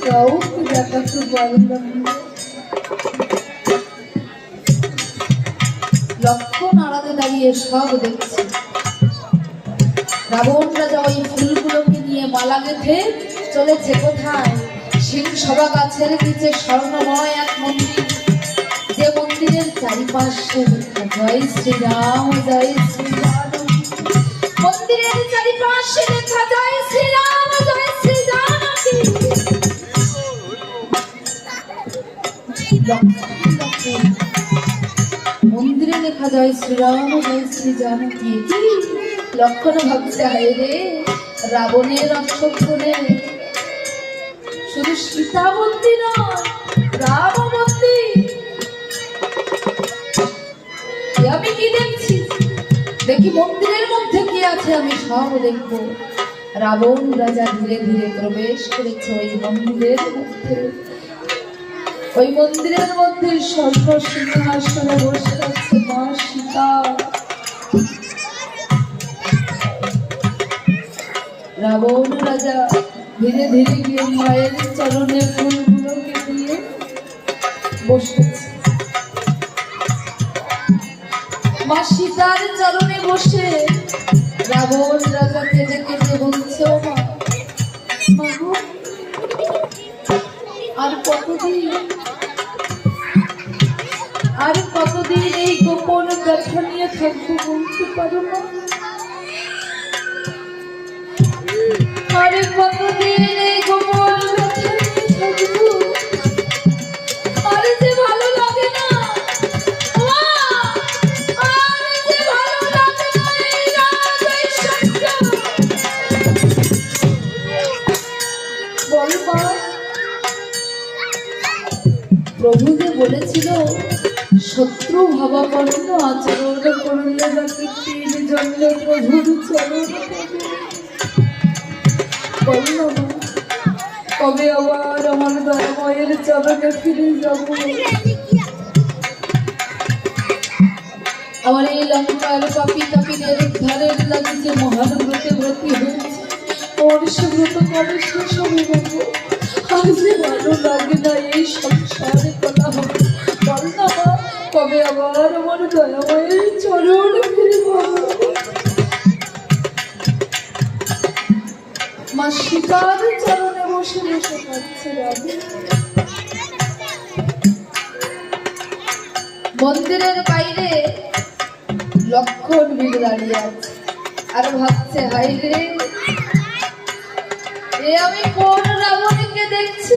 কাউকে দেখাতে পারলাম না। লক্ষণ আড়ালে দাঁড়িয়ে সব দেখছে। রাবণ রাজা ওই ফুলগুলোকে নিয়ে মালা গেঁথে চলেছে কোথায়? সিংসভা গাছের নিচে স্বর্ণময় এক মন্দির, যে মন্দিরের চারিপাশে লেখা জয় শ্রীরাম জয় শ্রীরাম। মন্দিরের চারিপাশে লেখা জয় শ্রীরাম জয় শ্রীরাম। মন্দিরে লেখা জয় শ্রীরাম জয় শ্রী জানকী। লক্ষণ ভাবছে, হায় রে, রাবণের রক্ষণে শুধু সীতা মন্দির নয়, রাম মন্দির। আমি কি দেখছি? দেখি মন্দিরের মধ্যে কি আছে, আমি সব দেখব। রাবণ রাজা ধীরে ধীরে প্রবেশ করেছে ওই মন্দিরের মধ্যে। ওই মন্দিরের মধ্যে স্বর্ণ সিংহাসনে বসে আছে মা সীতা। রাবণ রাজা ধীরে ধীরে গিয়ে মায়ের চরণে ফুলগুলোকে দিয়ে বসেছে। মা সীতার চরণে বসে রাবণ রাজা কেঁদে কেঁদে বলছে, ও মা, আর কতদিন এই গোপন ব্যথা নিয়ে থাকবো বলতে পারো না? আরে কতদিন এই গোপন ব্যথা নিয়ে থাকবো? আরে যে ভালো লাগে না, প্রভু যে বলেছিল শত্রু ভাবাপন্ন আচরণ করলে নাকি 3 জন্ম প্রভুর চরণ। বলল কবে আবার আমার দয়াময়ের চরণে ফিরে যাব? আমার এই লঙ্কার পাপি তাপিদের উদ্ধারের লাগে যে মহান ব্রতে ব্রতী হয়েছে, ওর সে ব্রত কবে শেষ হবে বাবু? আর যে ভালো লাগে না এই সংসারে কথা হবে। বল না মা, কবে আবার আমার দয়াময়ের চরণ ফিরে পাবো? মা সীতার চরণে বসে বসে কাঁদছে রাবণ। মন্দিরের বাইরে লক্ষণ বীর দাঁড়িয়ে আছে আর ভাবছে, হায় রে, এ আমি কোন রাবণকে দেখছি?